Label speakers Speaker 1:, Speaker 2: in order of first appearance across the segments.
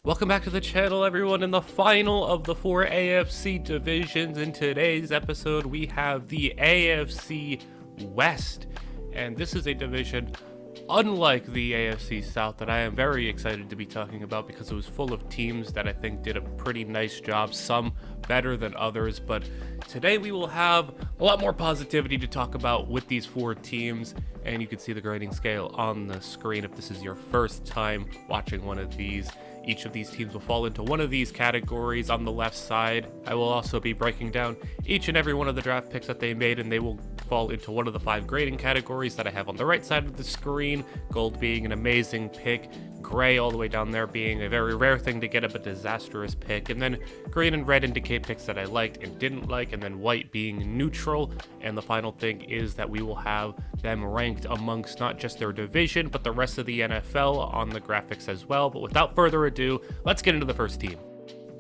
Speaker 1: Welcome back to the channel, everyone. In the final of the 4 AFC divisions, in today's episode, we have the AFC West. And this is a division unlike the AFC South that I am very excited to be talking about because it was full of teams that I think did a pretty nice job, some better than others. But today we will have a lot more positivity to talk about with these 4 teams. And you can see the grading scale on the screen if this is your first time watching one of these. Each of these teams will fall into one of these categories on the left side. I will also be breaking down each and every one of the draft picks that they made, and they will fall into one of the 5 grading categories that I have on the right side of the screen. Gold being an amazing pick, gray all the way down there being a very rare thing to get, a disastrous pick, and then green and red indicate picks that I liked and didn't like, and then white being neutral. And the final thing is that we will have them ranked amongst not just their division, but the rest of the NFL on the graphics as well. But without further ado, let's get into the first team.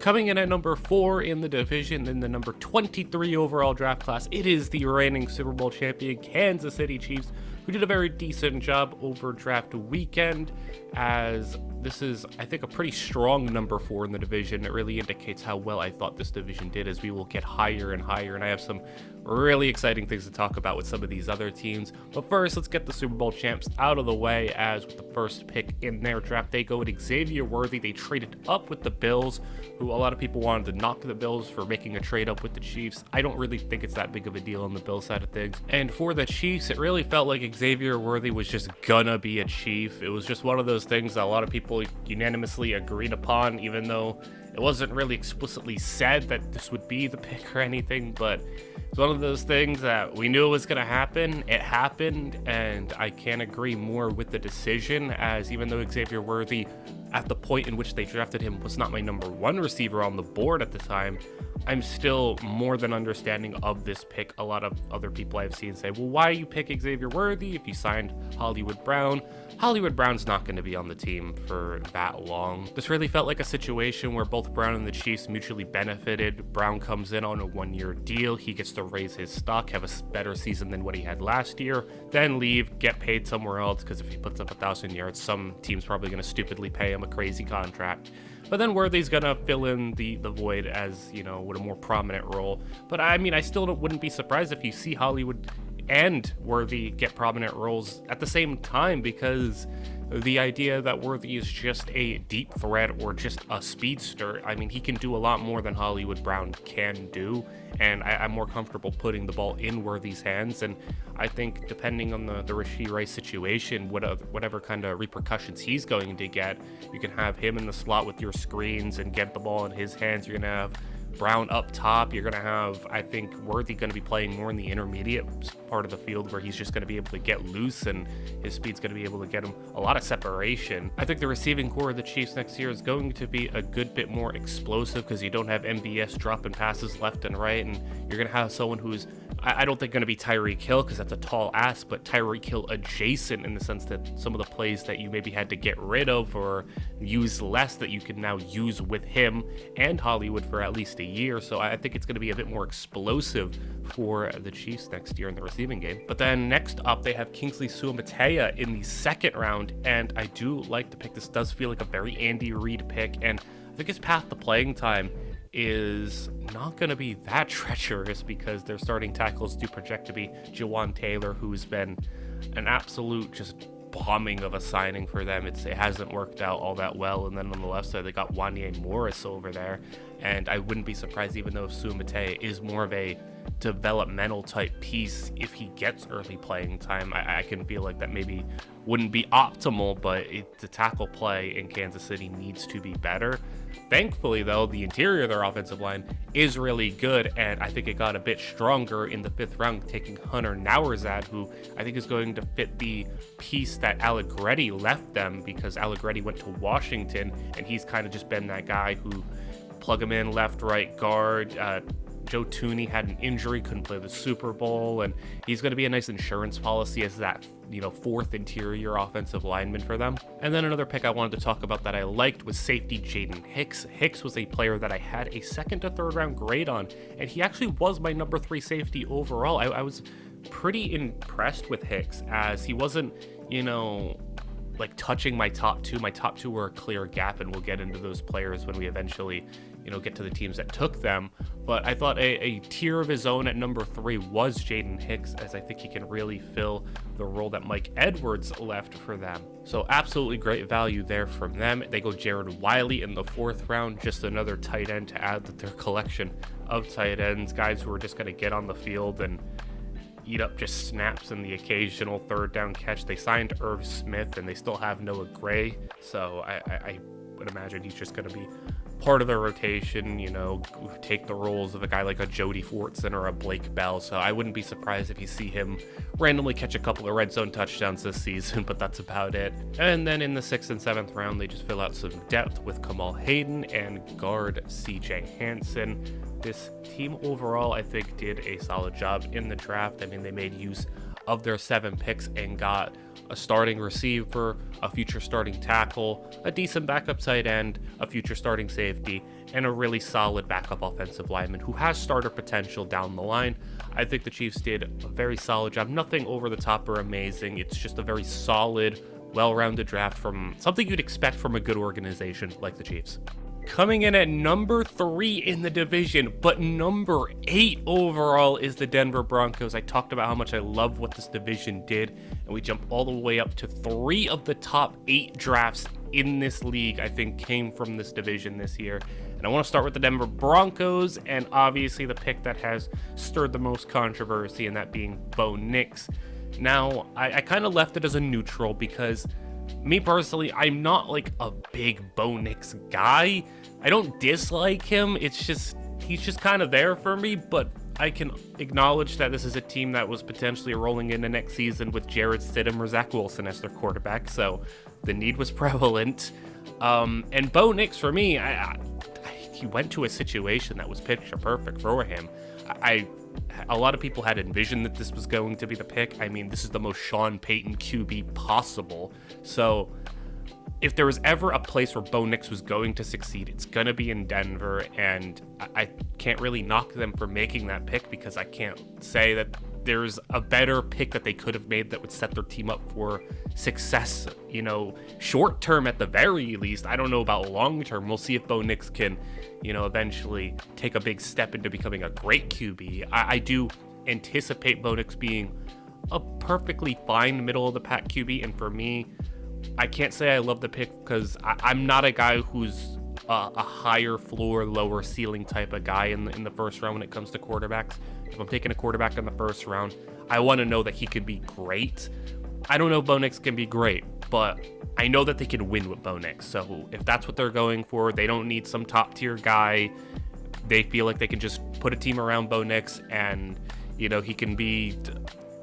Speaker 1: Coming in at number 4 in the division, in the number 23 overall draft class, it is the reigning Super Bowl champion Kansas City Chiefs, who did a very decent job over draft weekend, as this is, I think, a pretty strong number 4 in the division. It really indicates how well I thought this division did, as we will get higher and higher, and I have some really exciting things to talk about with some of these other teams. But first, let's get the Super Bowl champs out of the way, as with the first pick in their draft, they go with Xavier Worthy. They traded up with the Bills, who a lot of people wanted to knock the Bills for making a trade up with the Chiefs. I don't really think it's that big of a deal on the Bills side of things. And for the Chiefs, it really felt like Xavier Worthy was just gonna be a Chief. It was just one of those things that a lot of people unanimously agreed upon, even though it wasn't really explicitly said that this would be the pick or anything. But it's one of those things that we knew it was going to happen. It happened, and I can't agree more with the decision, as even though Xavier Worthy, at the point in which they drafted him, was not my number 1 receiver on the board at the time, I'm still more than understanding of this pick. A lot of other people I've seen say, well, why you pick Xavier Worthy if you signed Hollywood Brown? Hollywood Brown's not going to be on the team for that long. This really felt like a situation where both Brown and the Chiefs mutually benefited. Brown comes in on a 1-year deal. He gets to raise his stock, have a better season than what he had last year, then leave, get paid somewhere else, because if he puts up 1,000 yards, some team's probably going to stupidly pay him a crazy contract. But then Worthy's gonna fill in the void as, you know, with a more prominent role. But I mean, I still wouldn't be surprised if you see Hollywood and Worthy get prominent roles at the same time, because the idea that Worthy is just a deep threat or just a speedster, I mean, he can do a lot more than Hollywood Brown can do, and I'm more comfortable putting the ball in Worthy's hands. And I think depending on the Rashee Rice situation, whatever kind of repercussions he's going to get, you can have him in the slot with your screens and get the ball in his hands. You're going to have Brown up top. You're going to have, I think, Worthy going to be playing more in the intermediate part of the field, where he's just going to be able to get loose, and his speed's going to be able to get him a lot of separation. I think the receiving core of the Chiefs next year is going to be a good bit more explosive, because you don't have MVS dropping passes left and right, and you're going to have someone who's, I don't think going to be Tyreek Hill, because that's a tall ass, but Tyreek Hill adjacent, in the sense that some of the plays that you maybe had to get rid of or use less, that you can now use with him and Hollywood for at least a year. So I think it's going to be a bit more explosive for the Chiefs next year in the receiving game. But then next up, they have Kingsley Suamataia in the 2nd round, and I do like the pick. This does feel like a very Andy Reid pick, and I think his path to playing time is not going to be that treacherous, because their starting tackles do project to be Jawan Taylor, who's been an absolute just bombing of a signing for them. It hasn't worked out all that well. And then on the left side, they got Wanye Morris over there, and I wouldn't be surprised, even though Suamataia is more of a developmental type piece, if he gets early playing time. I can feel like that maybe wouldn't be optimal, but the tackle play in Kansas City needs to be better. Thankfully, though, the interior of their offensive line is really good, and I think it got a bit stronger in the 5th round, taking Hunter Nauerzad, who I think is going to fit the piece that Allegretti left them, because Allegretti went to Washington, and he's kind of just been that guy who plug him in left, right guard. Joe Tooney had an injury, couldn't play the Super Bowl, and he's going to be a nice insurance policy as that, 4th interior offensive lineman for them. And then another pick I wanted to talk about that I liked was safety Jaden Hicks. Hicks was a player that I had a 2nd to 3rd round grade on, and he actually was my number 3 safety overall. I was pretty impressed with Hicks, as he wasn't, like touching my top two. My top two were a clear gap, and we'll get into those players when we eventually, get to the teams that took them. But I thought a tier of his own at number 3 was Jaden Hicks, as I think he can really fill the role that Mike Edwards left for them. So absolutely great value there from them. They go Jared Wiley in the 4th round, just another tight end to add to their collection of tight ends, guys who are just going to get on the field and eat up just snaps and the occasional 3rd down catch. They signed Irv Smith, and they still have Noah Gray, so I would imagine he's just going to be part of the rotation, take the roles of a guy like a Jody Fortson or a Blake Bell. So I wouldn't be surprised if you see him randomly catch a couple of red zone touchdowns this season, but that's about it. And then in the 6th and 7th round, they just fill out some depth with Kamal Hayden and guard CJ Hansen. This team overall, I think, did a solid job in the draft. I mean, they made use of their 7 picks and got a starting receiver, a future starting tackle, a decent backup tight end, a future starting safety, and a really solid backup offensive lineman who has starter potential down the line. I think the Chiefs did a very solid job. Nothing over the top or amazing. It's just a very solid, well-rounded draft from something you'd expect from a good organization like the Chiefs. Coming in at number 3 in the division, but number 8 overall is the Denver Broncos. I talked about how much I love what this division did, and we jump all the way up to 3 of the top 8 drafts in this league, I think, came from this division this year. And I want to start with the Denver Broncos, and obviously the pick that has stirred the most controversy, and that being Bo Nix. Now, I kind of left it as a neutral because me personally, I'm not like a big Bo Nix guy. I don't dislike him. It's just, he's just kind of there for me, but I can acknowledge that this is a team that was potentially rolling into next season with Jarrett Stidham or Zach Wilson as their quarterback, so the need was prevalent. And Bo Nix, for me, he went to a situation that was picture perfect for him. A lot of people had envisioned that this was going to be the pick. I mean, this is the most Sean Payton QB possible. So if there was ever a place where Bo Nix was going to succeed, it's going to be in Denver. And I can't really knock them for making that pick because I can't say that there's a better pick that they could have made that would set their team up for success, short term at the very least. I don't know about long term. We'll see if Bo Nix can, eventually take a big step into becoming a great QB. I do anticipate Bo Nix being a perfectly fine middle of the pack QB. And for me, I can't say I love the pick because I'm not a guy who's a higher floor, lower ceiling type of guy in the first round when it comes to quarterbacks. If I'm taking a quarterback in the first round, I want to know that he could be great. I don't know if Bo Nix can be great, but I know that they can win with Bo Nix. So if that's what they're going for, they don't need some top tier guy. They feel like they can just put a team around Bo Nix and, he can be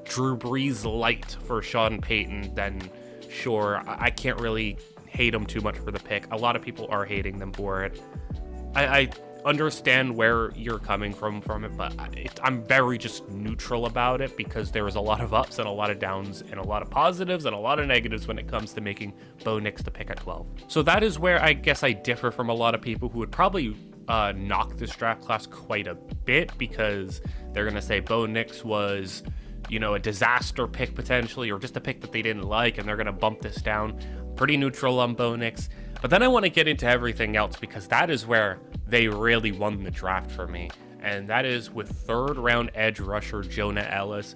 Speaker 1: Drew Brees light for Sean Payton, then sure, I can't really hate them too much for the pick. A lot of people are hating them for it. I understand where you're coming from it, but I'm very just neutral about it because there is a lot of ups and a lot of downs and a lot of positives and a lot of negatives when it comes to making Bo Nix the pick at 12. So that is where I guess I differ from a lot of people who would probably knock this draft class quite a bit because they're going to say Bo Nix was, a disaster pick potentially, or just a pick that they didn't like, and they're going to bump this down. Pretty neutral on Bo Nix. But then I want to get into everything else because that is where they really won the draft for me. And that is with 3rd round edge rusher Jonah Ellis.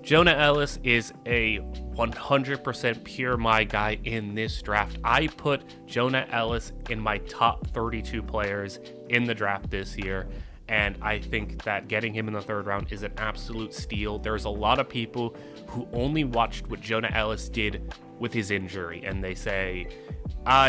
Speaker 1: Jonah Ellis is a 100% pure my guy in this draft. I put Jonah Ellis in my top 32 players in the draft this year. And I think that getting him in the 3rd round is an absolute steal. There's a lot of people who only watched what Jonah Ellis did with his injury, and they say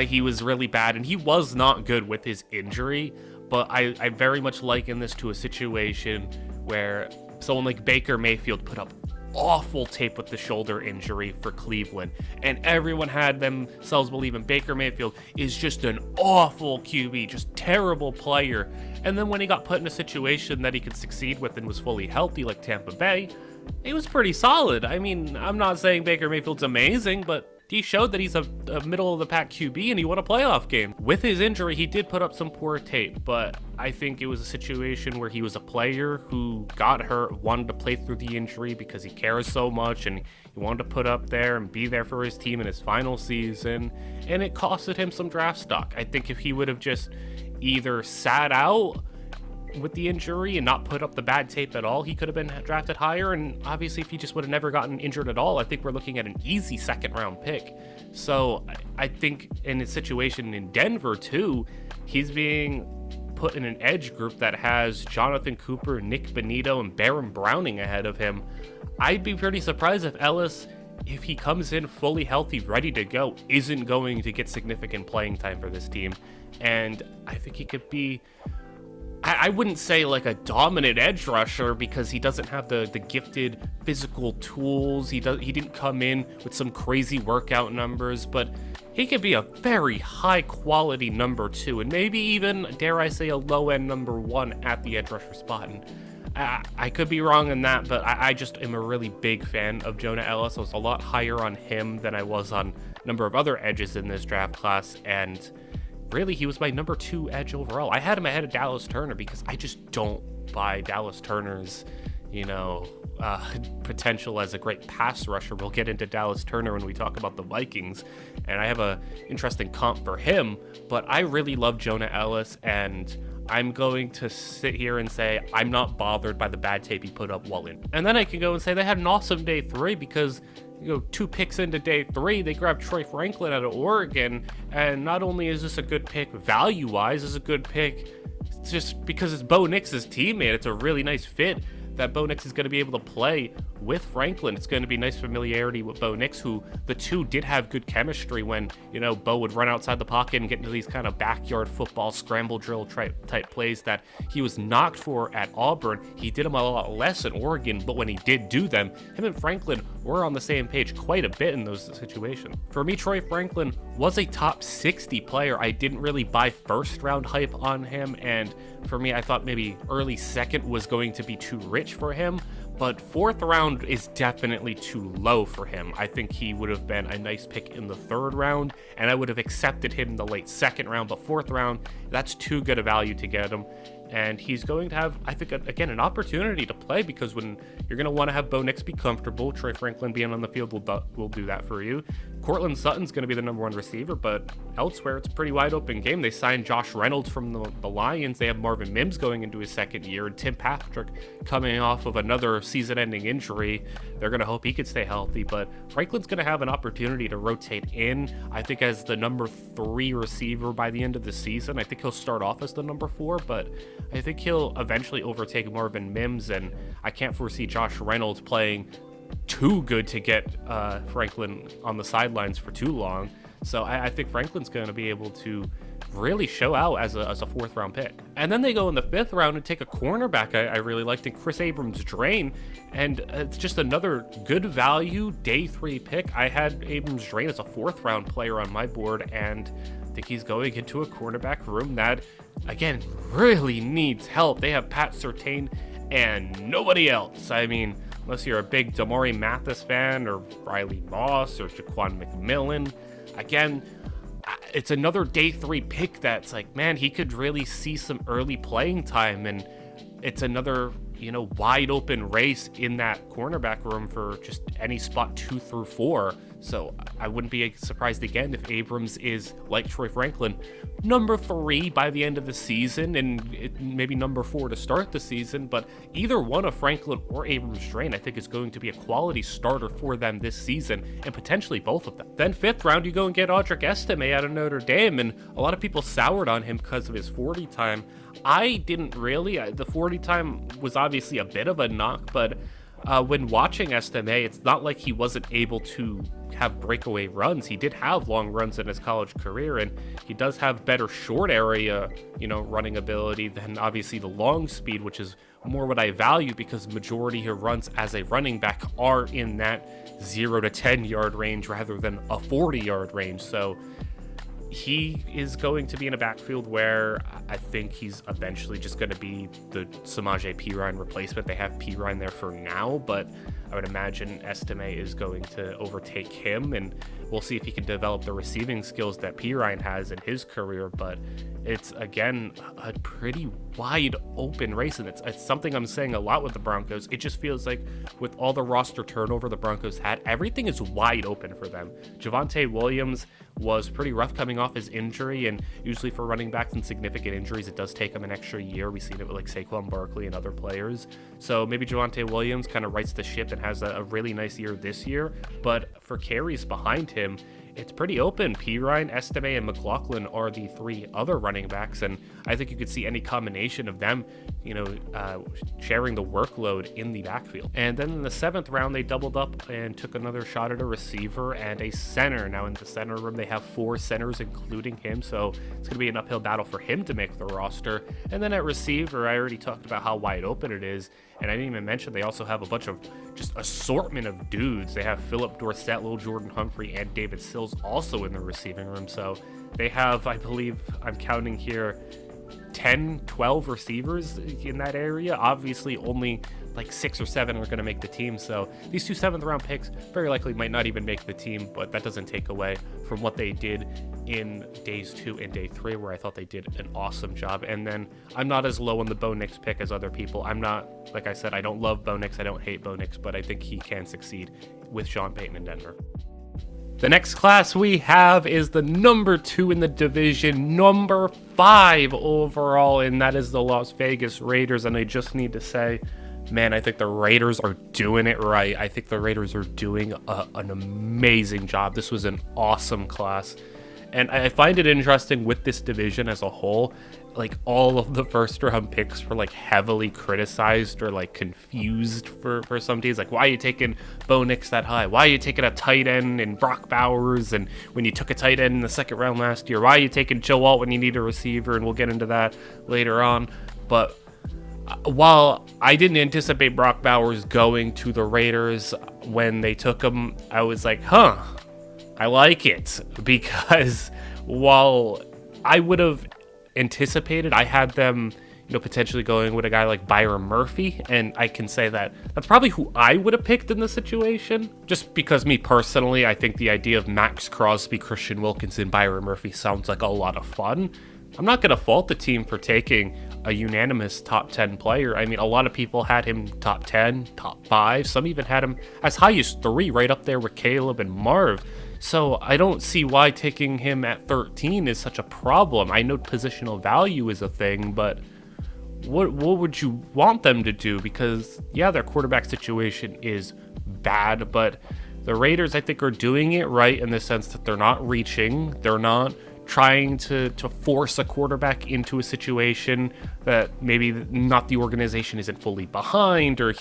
Speaker 1: he was really bad, and he was not good with his injury, but I very much liken this to a situation where someone like Baker Mayfield put up awful tape with the shoulder injury for Cleveland, and everyone had themselves believing Baker Mayfield is just an awful QB, just terrible player. And then when he got put in a situation that he could succeed with and was fully healthy like Tampa Bay, it was pretty solid. I mean, I'm not saying Baker Mayfield's amazing, but he showed that he's a middle of the pack QB and he won a playoff game. With his injury, he did put up some poor tape, but I think it was a situation where he was a player who got hurt, wanted to play through the injury because he cares so much and he wanted to put up there and be there for his team in his final season, and it costed him some draft stock. I think if he would have just either sat out with the injury and not put up the bad tape at all, he could have been drafted higher. And obviously if he just would have never gotten injured at all, I think we're looking at an easy second round pick. So I think in his situation in Denver too, he's being put in an edge group that has Jonathan Cooper, Nick Benito, and Baron Browning ahead of him. I'd be pretty surprised if Ellis, if he comes in fully healthy, ready to go, isn't going to get significant playing time for this team. And I think he could be, I wouldn't say like a dominant edge rusher because he doesn't have the gifted physical tools. He didn't come in with some crazy workout numbers, but he could be a very high quality number 2 and maybe even, dare I say, a low end number 1 at the edge rusher spot. And I could be wrong in that, but I just am a really big fan of Jonah Ellis. I was a lot higher on him than I was on a number of other edges in this draft class, and really, he was my number 2 edge overall. I had him ahead of Dallas Turner because I just don't buy Dallas Turner's, potential as a great pass rusher. We'll get into Dallas Turner when we talk about the Vikings, and I have a interesting comp for him, but I really love Jonah Ellis, and I'm going to sit here and say I'm not bothered by the bad tape he put up while in. And then I can go and say they had an awesome day 3 because 2 picks into day 3, they grabbed Troy Franklin out of Oregon, and not only is this a good pick value-wise, it's a good pick just because it's Bo Nix's teammate. It's a really nice fit that Bo Nix is going to be able to play with Franklin. It's going to be nice familiarity with Bo Nix, who the two did have good chemistry when, Bo would run outside the pocket and get into these kind of backyard football scramble drill type plays that he was knocked for at Auburn. He did them a lot less in Oregon, but when he did do them, him and Franklin were on the same page quite a bit in those situations. For me, Troy Franklin was a top 60 player. I didn't really buy first round hype on him, and for me, I thought maybe early second was going to be too rich for him, but 4th round is definitely too low for him. I think he would have been a nice pick in the 3rd round, and I would have accepted him in the late 2nd round, but 4th round, that's too good a value to get him. And he's going to have, I think, again, an opportunity to play, because when you're going to want to have Bo Nix be comfortable, Troy Franklin being on the field will do that for you. Cortland Sutton's going to be the number 1 receiver, but elsewhere, it's a pretty wide open game. They signed Josh Reynolds from the Lions. They have Marvin Mims going into his 2nd year, and Tim Patrick coming off of another season-ending injury. They're going to hope he could stay healthy, but Franklin's going to have an opportunity to rotate in, I think, as the number 3 receiver by the end of the season. I think he'll start off as the number 4, but I think he'll eventually overtake Marvin Mims, and I can't foresee Josh Reynolds playing too good to get Franklin on the sidelines for too long. So I think Franklin's going to be able to really show out as a 4th round pick. And then they go in the 5th round and take a cornerback I really liked in Chris Abrams-Draine, and it's just another good value day 3 pick. I had Abrams-Draine as a 4th round player on my board, and I think he's going into a cornerback room that, again, really needs help. They have Pat Surtain and nobody else. I mean, unless you're a big Damari Mathis fan or Riley Moss or Jaquan McMillan, again, it's another day 3 pick that's like, man, he could really see some early playing time, and it's another, wide open race in that cornerback room for just any spot 2 through 4. So I wouldn't be surprised again if Abrams is, like Troy Franklin, number 3 by the end of the season, and maybe number 4 to start the season. But either one of Franklin or Abrams-Draine, I think, is going to be a quality starter for them this season, and potentially both of them. Then 5th round, you go and get Audric Estime out of Notre Dame, and a lot of people soured on him because of his 40 time. I didn't really. The 40 time was obviously a bit of a knock, but when watching Estime, it's not like he wasn't able to have breakaway runs. He did have long runs in his college career, and he does have better short area, running ability than obviously the long speed, which is more what I value, because majority of runs as a running back are in that 0 to 10 yard range rather than a 40 yard range. So he is going to be in a backfield where I think he's eventually just going to be the Samaje Perine replacement. They have Perine there for now, but I would imagine Estime is going to overtake him, and we'll see if he can develop the receiving skills that Pirine has in his career. But it's, again, a pretty wide open race, and it's something I'm saying a lot with the Broncos. It just feels like with all the roster turnover the Broncos had, everything is wide open for them. Javonte Williams was pretty rough coming off his injury, and usually for running backs and significant injuries, it does take them an extra year. We've seen it with like Saquon Barkley and other players. So maybe Javonte Williams kind of rights the ship and has a really nice year this year. But for carries behind him, it's pretty open. Pirine, Estime, and McLaughlin are the three other running backs, and I think you could see any combination of them, sharing the workload in the backfield. And then in the 7th round, they doubled up and took another shot at a receiver and a center. Now in the center room, they have 4 centers, including him, so it's going to be an uphill battle for him to make the roster. And then at receiver, I already talked about how wide open it is, and I didn't even mention they also have a bunch of just assortment of dudes. They have Philip Dorsett, Lil Jordan Humphrey, and David Sills also in the receiving room. So they have, I believe, I'm counting here, 10, 12 receivers in that area. Obviously, only like 6 or 7 are going to make the team. So these 2 7th round picks very likely might not even make the team, but that doesn't take away from what they did in days 2 and day 3, where I thought they did an awesome job. And then I'm not as low on the Bo Nix pick as other people. I'm not, like I said, I don't love Bo Nix. I don't hate Bo Nix, but I think he can succeed with Sean Payton in Denver. The next class we have is the number 2 in the division, number 5 overall, and that is the Las Vegas Raiders. And I just need to say, man, I think the Raiders are doing it right. I think the Raiders are doing an amazing job. This was an awesome class. And I find it interesting with this division as a whole, like all of the first round picks were like heavily criticized or like confused for some teams. Like, why are you taking Bo Nix that high? Why are you taking a tight end in Brock Bowers? And when you took a tight end in the 2nd round last year, why are you taking Joe Alt when you need a receiver? And we'll get into that later on. But while I didn't anticipate Brock Bowers going to the Raiders when they took him, I was like, I like it, because while I would have anticipated, I had them, potentially going with a guy like Byron Murphy, and I can say that that's probably who I would have picked in the situation, just because me personally, I think the idea of Max Crosby, Christian Wilkinson, Byron Murphy sounds like a lot of fun. I'm not going to fault the team for taking a unanimous top 10 player. I mean, a lot of people had him top 10, top 5. Some even had him as high as 3, right up there with Caleb and Marv. So I don't see why taking him at 13 is such a problem. I know positional value is a thing, but what would you want them to do? Because, yeah, their quarterback situation is bad, but the Raiders, I think, are doing it right in the sense that they're not reaching. They're not trying to force a quarterback into a situation that maybe not the organization isn't fully behind, or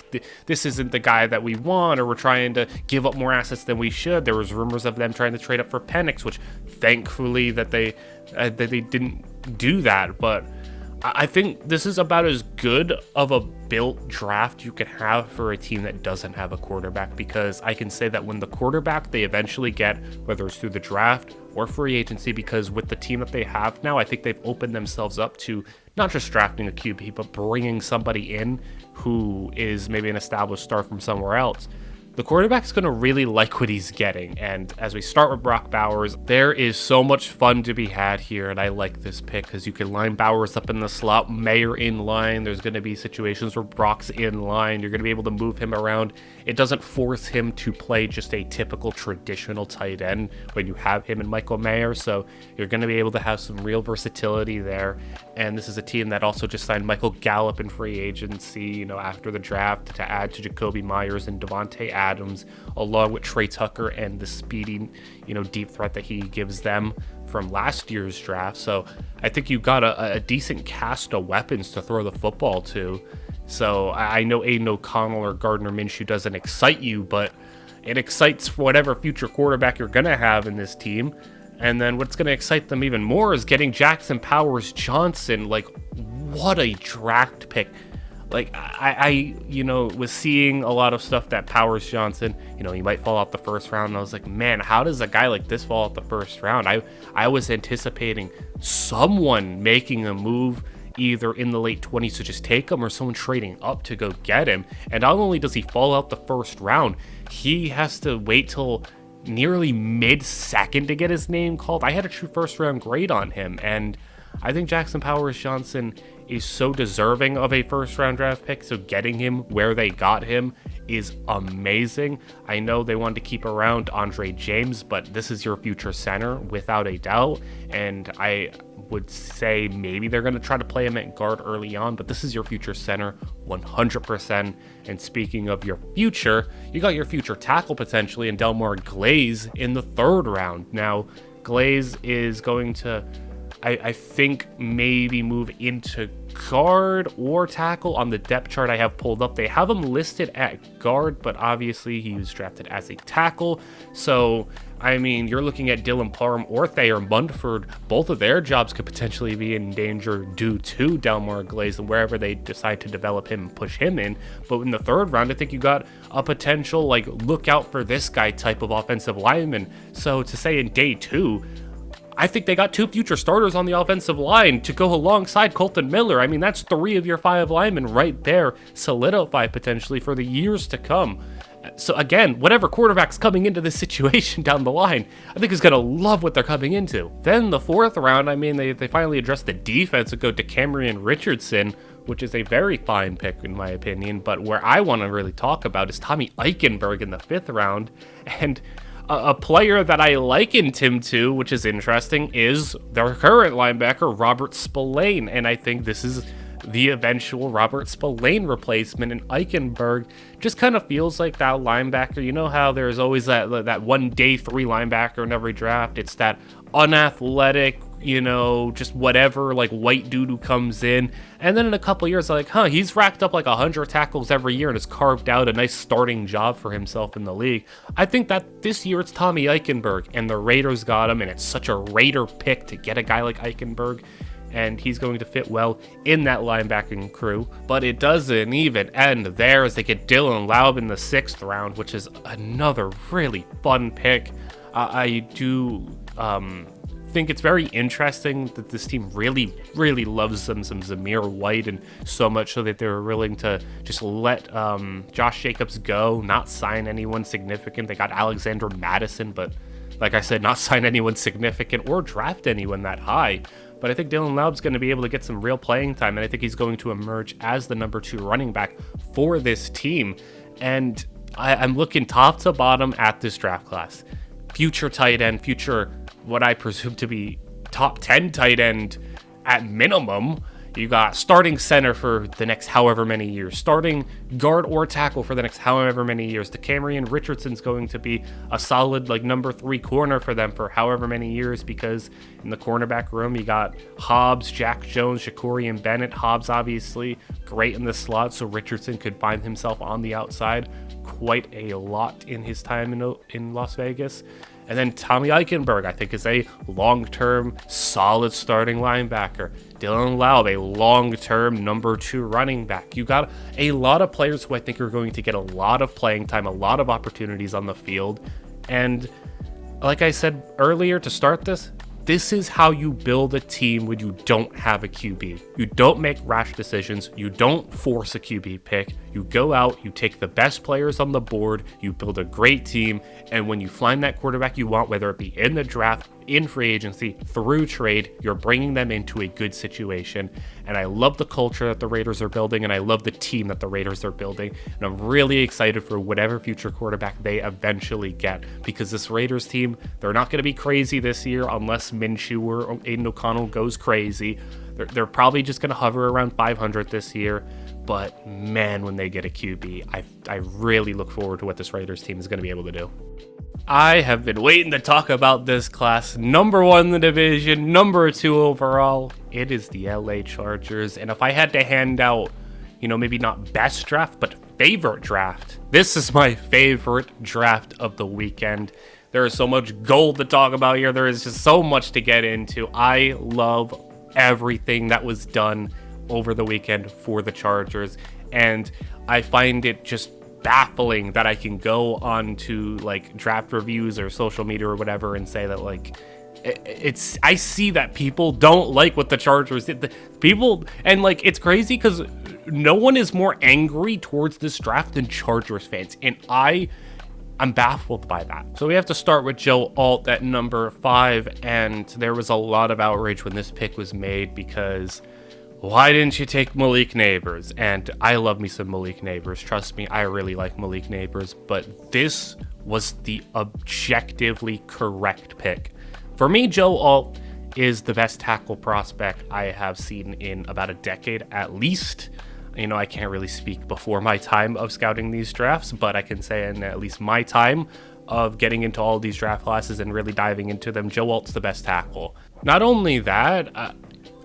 Speaker 1: this isn't the guy that we want, or we're trying to give up more assets than we should. There was rumors of them trying to trade up for Penix, which thankfully that they didn't do that. But I think this is about as good of a built draft you can have for a team that doesn't have a quarterback, because I can say that when the quarterback they eventually get, whether it's through the draft or free agency, because with the team that they have now, I think they've opened themselves up to not just drafting a QB, but bringing somebody in who is maybe an established star from somewhere else. The quarterback's going to really like what he's getting. And as we start with Brock Bowers, there is so much fun to be had here. And I like this pick because you can line Bowers up in the slot, Mayer in line. There's going to be situations where Brock's in line. You're going to be able to move him around. It doesn't force him to play just a typical traditional tight end when you have him and Michael Mayer. So you're going to be able to have some real versatility there. And this is a team that also just signed Michael Gallup in free agency, after the draft, to add to Jacoby Myers and Devontae Adams, along with Trey Tucker and the speedy, deep threat that he gives them from last year's draft. So I think you got a decent cast of weapons to throw the football to. So I know Aiden O'Connell or Gardner Minshew doesn't excite you, but it excites whatever future quarterback you're going to have in this team. And then what's going to excite them even more is getting Jackson Powers Johnson. Like, what a draft pick. Like, I was seeing a lot of stuff that Powers Johnson, he might fall out the first round. And I was like, man, how does a guy like this fall out the first round? I was anticipating someone making a move either in the late 20s to just take him or someone trading up to go get him. And not only does he fall out the first round, he has to wait till nearly mid-second to get his name called. I had a true first-round grade on him, and I think Jackson Powers Johnson is so deserving of a first-round draft pick, so getting him where they got him is amazing. I know they wanted to keep around Andre James, but this is your future center without a doubt, and I would say maybe they're going to try to play him at guard early on, but this is your future center 100%. And speaking of your future, you got your future tackle potentially in Delmar Glaze in the third round. Now, Glaze is going to, I think, maybe move into guard or tackle on the depth chart I have pulled up. They have him listed at guard, but obviously he was drafted as a tackle. So, I mean, you're looking at Dylan Parham or Thayer Mundford. Both of their jobs could potentially be in danger due to Delmar Glaze and wherever they decide to develop him and push him in. But in the third round, I think you got a potential, like, look out for this guy type of offensive lineman. So to say in day 2, I think they got 2 future starters on the offensive line to go alongside Colton Miller. I mean, that's 3 of your 5 linemen right there, solidified potentially for the years to come. So again, whatever quarterback's coming into this situation down the line, I think is going to love what they're coming into. Then the 4th round, I mean, they finally addressed the defense and go to Cameron Richardson, which is a very fine pick in my opinion. But where I want to really talk about is Tommy Eichenberg in the 5th round. And a player that I likened him to, which is interesting, is their current linebacker, Robert Spillane. And I think this is the eventual Robert Spillane replacement, and Eichenberg just kind of feels like that linebacker. You know how there's always that one day 3 linebacker in every draft? It's that unathletic, you know, just whatever, like white dude who comes in, and then in a couple years, like, he's racked up like 100 tackles every year and has carved out a nice starting job for himself in the league. I think that this year it's Tommy Eichenberg, and the Raiders got him, and it's such a Raider pick to get a guy like Eichenberg, and he's going to fit well in that linebacking crew. But it doesn't even end there, as they get Dylan Laub in the 6th round, which is another really fun pick. I do think it's very interesting that this team really loves some Zamir White, and so much so that they were willing to just let Josh Jacobs go, not sign anyone significant. They got Alexander Madison, but like I said, not sign anyone significant or draft anyone that high. But I think Dylan Laub's going to be able to get some real playing time, and I think he's going to emerge as the number 2 running back for this team. And I'm looking top to bottom at this draft class. Future tight end, future what I presume to be top 10 tight end at minimum. You got starting center for the next however many years, starting guard or tackle for the next however many years. DeCamerion Richardson's going to be a solid like number 3 corner for them for however many years, because in the cornerback room you got Hobbs, Jack Jones, Shakorian Bennett. Hobbs obviously great in the slot, so Richardson could find himself on the outside quite a lot in his time in Las Vegas. And then Tommy Eichenberg, I think, is a long-term, solid starting linebacker. Dylan Laub, a long-term number 2 running back. You got a lot of players who I think are going to get a lot of playing time, a lot of opportunities on the field. And like I said earlier to start this is how you build a team when you don't have a QB. You don't make rash decisions. You don't force a QB pick. You go out, you take the best players on the board, you build a great team, and when you find that quarterback you want, whether it be in the draft, in free agency, through trade, you're bringing them into a good situation. And I love the culture that the Raiders are building, and I love the team that the Raiders are building, and I'm really excited for whatever future quarterback they eventually get, because this Raiders team, they're not going to be crazy this year unless Minshew or Aiden O'Connell goes crazy. They're probably just going to hover around 500 this year. But man, when they get a QB, I really look forward to what this Raiders team is going to be able to do. I have been waiting to talk about this class. Number 1 in the division, number 2 overall. It is the LA Chargers. And if I had to hand out, maybe not best draft, but favorite draft, this is my favorite draft of the weekend. There is so much gold to talk about here. There is just so much to get into. I love everything that was done over the weekend for the Chargers, and I find it just baffling that I can go on to like draft reviews or social media or whatever and say that like I see that people don't like what the Chargers did. People, and like, it's crazy because no one is more angry towards this draft than Chargers fans, and I'm baffled by that. So we have to start with Joe Alt at number 5, and there was a lot of outrage when this pick was made because why didn't you take Malik Neighbors? And I love me some Malik Neighbors. Trust me, I really like Malik Neighbors, but this was the objectively correct pick. For me, Joe Alt is the best tackle prospect I have seen in about a decade at least. You know, I can't really speak before my time of scouting these drafts, but I can say in at least my time of getting into all these draft classes and really diving into them, Joe Alt's the best tackle. Not only that,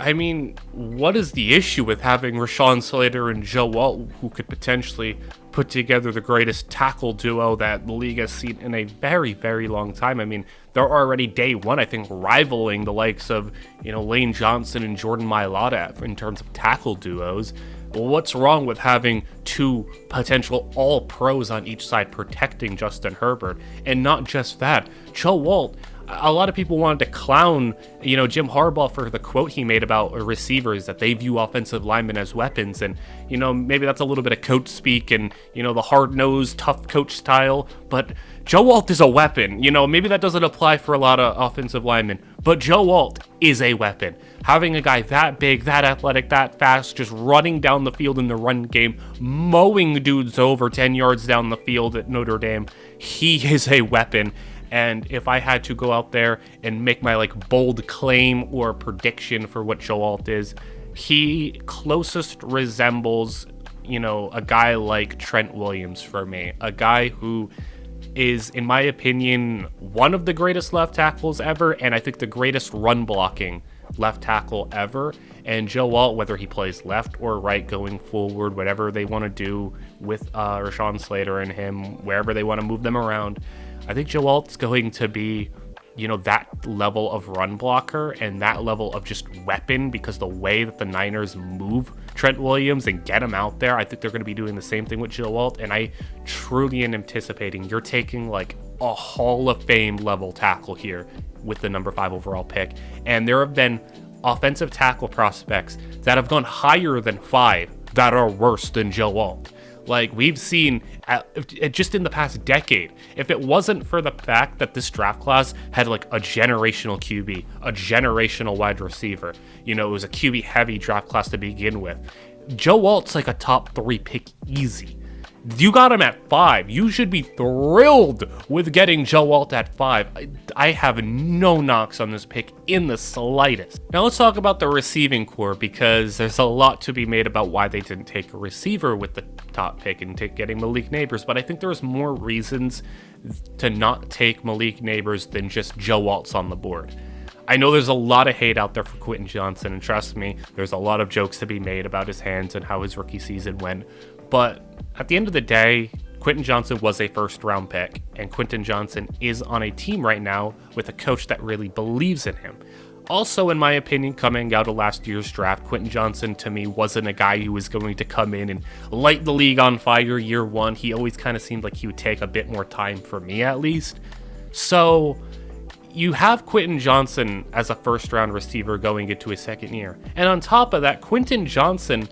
Speaker 1: I mean, what is the issue with having Rashawn Slater and Joe Alt, who could potentially put together the greatest tackle duo that the league has seen in a very, very long time? I mean, they're already day one, I think, rivaling the likes of, you know, Lane Johnson and Jordan Mailata in terms of tackle duos. Well, what's wrong with having two potential all-pros on each side protecting Justin Herbert? And not just that, Joe Alt, a lot of people wanted to clown, you know, Jim Harbaugh for the quote he made about receivers, that they view offensive linemen as weapons. And, you know, maybe that's a little bit of coach speak and, you know, the hard-nosed, tough coach style. But Joe Alt is a weapon. You know, maybe that doesn't apply for a lot of offensive linemen, but Joe Alt is a weapon. Having a guy that big, that athletic, that fast, just running down the field in the run game, mowing dudes over 10 yards down the field at Notre Dame, he is a weapon. And if I had to go out there and make my like bold claim or prediction for what Joe Alt is, he closest resembles, you know, a guy like Trent Williams for me. A guy who is, in my opinion, one of the greatest left tackles ever, and I think the greatest run blocking left tackle ever. And Joe Alt, whether he plays left or right going forward, whatever they want to do with Rashawn Slater and him, wherever they want to move them around, I think Joe Alt's going to be, you know, that level of run blocker and that level of just weapon, because the way that the Niners move Trent Williams and get him out there, I think they're going to be doing the same thing with Joe Alt. And I truly am anticipating you're taking like a Hall of Fame level tackle here with the number 5 overall pick. And there have been offensive tackle prospects that have gone higher than 5 that are worse than Joe Alt. Like we've seen just in the past decade, if it wasn't for the fact that this draft class had like a generational QB, a generational wide receiver, you know, it was a QB heavy draft class to begin with. Joe Alt's like a top 3 pick easy. You got him at 5. You should be thrilled with getting Joe Alt at 5. I have no knocks on this pick in the slightest. Now let's talk about the receiving core, because there's a lot to be made about why they didn't take a receiver with the top pick and getting Malik Neighbors. But I think there's more reasons to not take Malik Neighbors than just Joe Alt's on the board. I know there's a lot of hate out there for Quentin Johnson, and trust me, there's a lot of jokes to be made about his hands and how his rookie season went. But at the end of the day, Quentin Johnson was a first-round pick, and Quentin Johnson is on a team right now with a coach that really believes in him. Also, in my opinion, coming out of last year's draft, Quentin Johnson, to me, wasn't a guy who was going to come in and light the league on fire year one. He always kind of seemed like he would take a bit more time, for me at least. So you have Quentin Johnson as a first-round receiver going into his second year. And on top of that, Quentin Johnson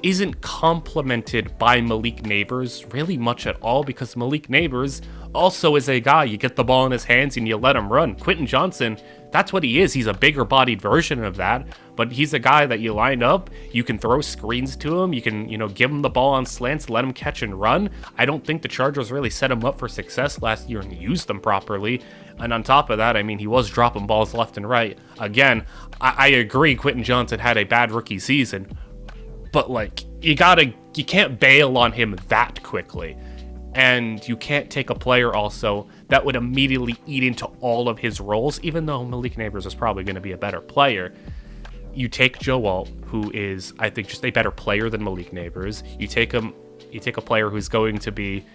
Speaker 1: isn't complemented by Malik Neighbors really much at all, because Malik Neighbors also is a guy, you get the ball in his hands and you let him run. Quentin Johnson, that's what he is. He's a bigger bodied version of that, but he's a guy that you line up, you can throw screens to him, you can, you know, give him the ball on slants, let him catch and run. I don't think the Chargers really set him up for success last year and used them properly. And on top of that, I mean, he was dropping balls left and right. Again, I agree Quentin Johnson had a bad rookie season, but like, you can't bail on him that quickly. And you can't take a player also that would immediately eat into all of his roles, even though Malik Neighbors is probably going to be a better player. You take Joe Alt, who is, I think, just a better player than Malik Neighbors. You take a player who's going to be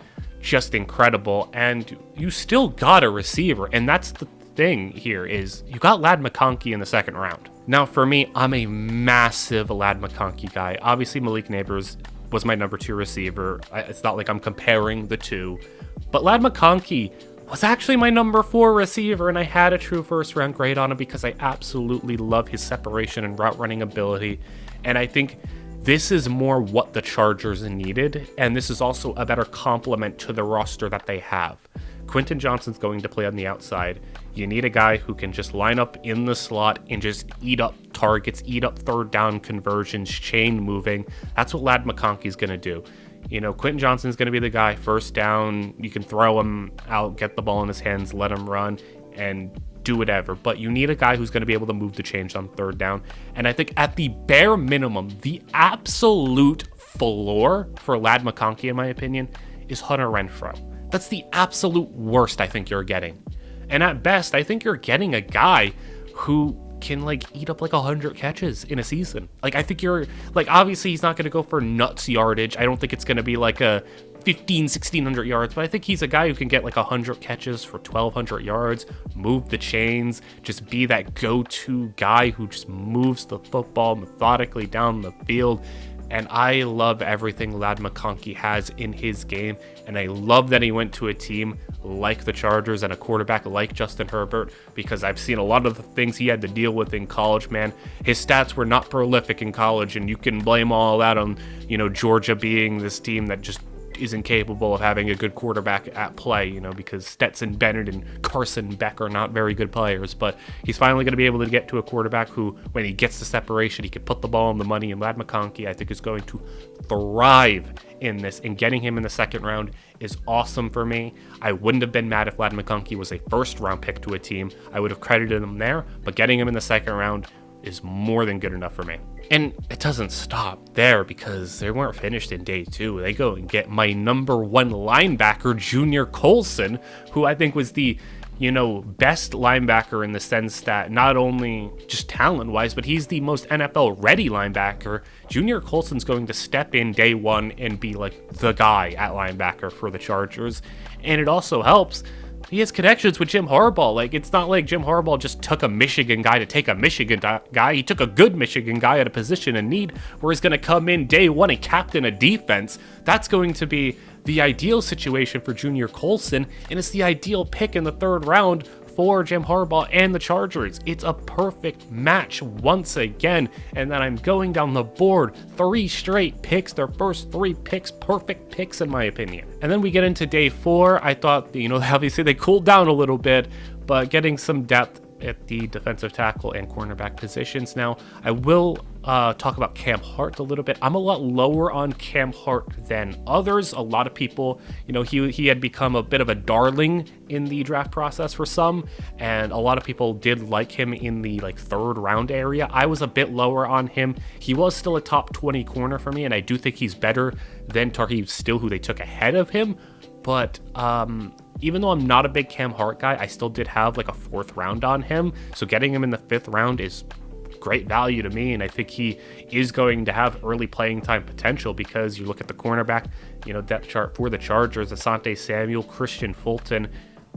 Speaker 1: just incredible, and you still got a receiver. And that's the thing here, is you got Ladd McConkey in the second round. Now, for me, I'm a massive Ladd McConkey guy. Obviously, Malik Neighbors was my number 2 receiver. It's not like I'm comparing the two. But Ladd McConkey was actually my number 4 receiver, and I had a true first round grade on him because I absolutely love his separation and route running ability. And I think this is more what the Chargers needed, and this is also a better complement to the roster that they have. Quentin Johnston's going to play on the outside. You need a guy who can just line up in the slot and just eat up targets, eat up third down conversions, chain moving. That's what Ladd McConkey's going to do. You know, Quentin Johnston's going to be the guy, first down, you can throw him out, get the ball in his hands, let him run, and do whatever. But you need a guy who's going to be able to move the chains on third down. And I think at the bare minimum, the absolute floor for Ladd McConkey, in my opinion, is Hunter Renfrow. That's the absolute worst I think you're getting. And at best, I think you're getting a guy who can like eat up like 100 catches in a season. Like, I think you're like, obviously he's not going to go for nuts yardage. I don't think it's going to be like a 1600 yards, but I think he's a guy who can get like 100 catches for 1200 yards, move the chains, just be that go-to guy who just moves the football methodically down the field. And I love everything Ladd McConkey has in his game, and I love that he went to a team like the Chargers and a quarterback like Justin Herbert, because I've seen a lot of the things he had to deal with in college, man. His stats were not prolific in college, and you can blame all that on, you know, Georgia being this team that just isn't capable of having a good quarterback at play, you know, because Stetson Bennett and Carson Beck are not very good players. But he's finally going to be able to get to a quarterback who, when he gets the separation, he can put the ball on the money. And Ladd McConkey, I think, is going to thrive in this. And getting him in the second round is awesome for me. I wouldn't have been mad if Ladd McConkey was a first round pick to a team. I would have credited him there. But getting him in the second round is more than good enough for me. And it doesn't stop there, because they weren't finished in day 2. They go and get my number 1 linebacker, Junior Colson, who I think was the, you know, best linebacker in the sense that not only just talent-wise, but he's the most NFL-ready linebacker. Junior Colson's going to step in day 1 and be like the guy at linebacker for the Chargers. And it also helps, he has connections with Jim Harbaugh. Like, it's not like Jim Harbaugh just took a Michigan guy to take a Michigan guy. He took a good Michigan guy at a position in need where he's going to come in day 1 and captain a defense. That's going to be the ideal situation for Junior Colson, and it's the ideal pick in the 3rd round for Jim Harbaugh and the Chargers. It's a perfect match once again. And then I'm going down the board, 3 straight picks, their first 3 picks, perfect picks in my opinion. And then we get into day 4. I thought, you know, obviously they cooled down a little bit, but getting some depth at the defensive tackle and cornerback positions. Now, I will talk about Cam Hart a little bit. I'm a lot lower on Cam Hart than others. A lot of people, you know, he had become a bit of a darling in the draft process for some, and a lot of people did like him in the like 3rd round area. I was a bit lower on him. He was still a top 20 corner for me, and I do think he's better than Tarheeb Still, who they took ahead of him. But even though I'm not a big Cam Hart guy, I still did have like a 4th round on him. So getting him in the 5th round is great value to me, and I think he is going to have early playing time potential, because you look at the cornerback, you know, depth chart for the Chargers: Asante Samuel, Christian Fulton,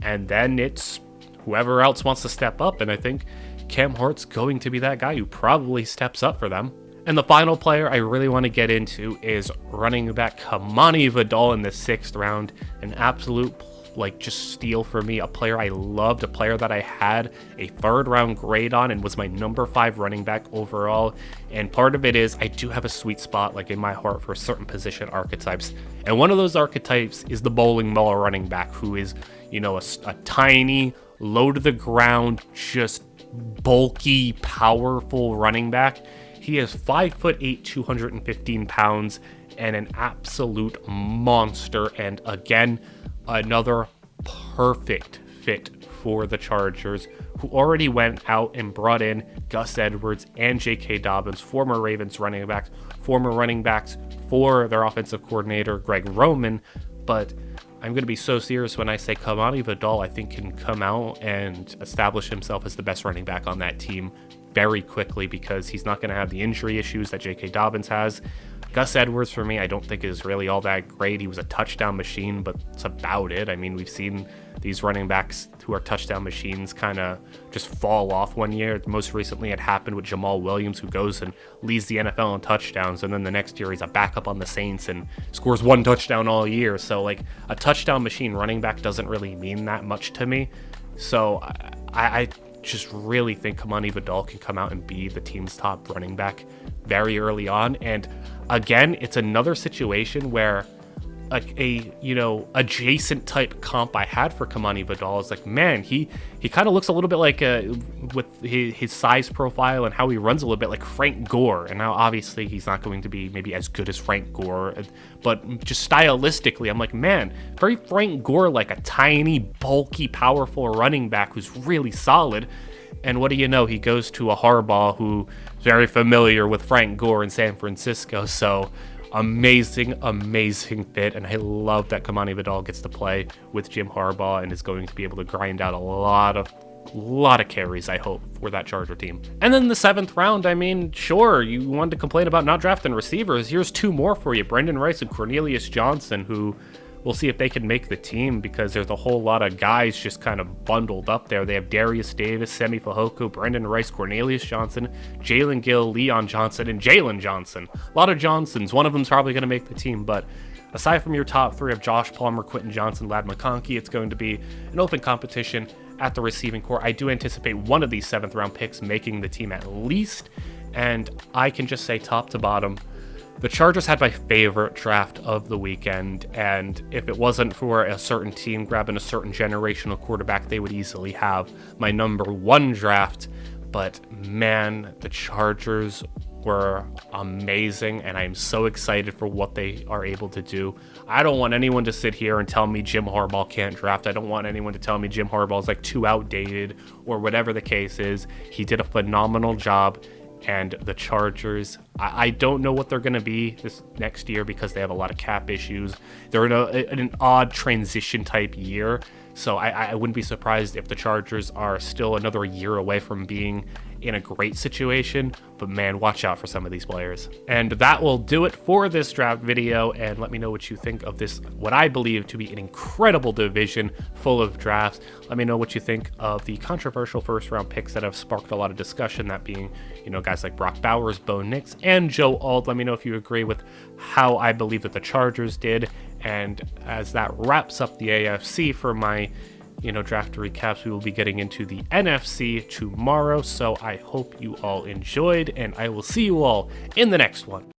Speaker 1: and then it's whoever else wants to step up, and I think Cam Hart's going to be that guy who probably steps up for them. And the final player I really want to get into is running back Kamani Vidal in the 6th round. An absolute like just steal for me, a player I loved, a player that I had a 3rd round grade on and was my number 5 running back overall. And part of it is I do have a sweet spot like in my heart for certain position archetypes, and one of those archetypes is the bowling ball running back, who is, you know, a tiny, low to the ground, just bulky, powerful running back. He is 5'8", 215 pounds, and an absolute monster. And again, another perfect fit for the Chargers, who already went out and brought in Gus Edwards and J.K. Dobbins, former Ravens running backs for their offensive coordinator, Greg Roman. But I'm going to be so serious when I say Kamani Vidal, I think, can come out and establish himself as the best running back on that team very quickly because he's not going to have the injury issues that J.K. Dobbins has. Gus Edwards, for me, I don't think is really all that great. He was a touchdown machine, but that's about it. I mean, we've seen these running backs who are touchdown machines kind of just fall off one year. Most recently, it happened with Jamal Williams, who goes and leads the NFL in touchdowns, and then the next year he's a backup on the Saints and scores 1 touchdown all year. So, like, a touchdown machine running back doesn't really mean that much to me. So, I just really think Kamani Vidal can come out and be the team's top running back very early on. And again, it's another situation where a adjacent type comp I had for Kamani Vidal is like, man, he kind of looks a little bit like with his size profile and how he runs a little bit like Frank Gore. And now obviously he's not going to be maybe as good as Frank Gore, but just stylistically, I'm like, man, very Frank Gore, like a tiny, bulky, powerful running back who's really solid. And what do you know? He goes to a Harbaugh who's very familiar with Frank Gore in San Francisco. So amazing fit. And I love that Kamani Vidal gets to play with Jim Harbaugh and is going to be able to grind out a lot of carries, I hope, for that Charger team. And then the 7th round, I mean, sure, you wanted to complain about not drafting receivers. Here's 2 more for you, Brendan Rice and Cornelius Johnson, who we'll see if they can make the team because there's a whole lot of guys just kind of bundled up there. They have Darius Davis, Semi Fehoko, Brendan Rice, Cornelius Johnson, Jalen Gill, Leon Johnson, and Jalen Johnson. A lot of Johnsons. One of them's probably going to make the team, but aside from your top 3 of Josh Palmer, Quentin Johnson, Ladd McConkey, it's going to be an open competition at the receiving core. I do anticipate one of these 7th round picks making the team at least, and I can just say top to bottom, the Chargers had my favorite draft of the weekend, and if it wasn't for a certain team grabbing a certain generational quarterback, they would easily have my number 1 draft. But man, the Chargers were amazing, and I am so excited for what they are able to do. I don't want anyone to sit here and tell me Jim Harbaugh can't draft. I don't want anyone to tell me Jim Harbaugh is like too outdated or whatever the case is. He did a phenomenal job. And the Chargers, I don't know what they're going to be this next year because they have a lot of cap issues. They're in an odd transition type year. So I wouldn't be surprised if the Chargers are still another year away from being in a great situation. But man, watch out for some of these players. And that will do it for this draft video. And let me know what you think of this, what I believe to be an incredible division full of drafts. Let me know what you think of the controversial 1st round picks that have sparked a lot of discussion, that being, guys like Brock Bowers, Bo Nix, and Joe Alt. Let me know if you agree with how I believe that the Chargers did. And as that wraps up the AFC for my draft recaps, we will be getting into the NFC tomorrow. So I hope you all enjoyed, and I will see you all in the next one.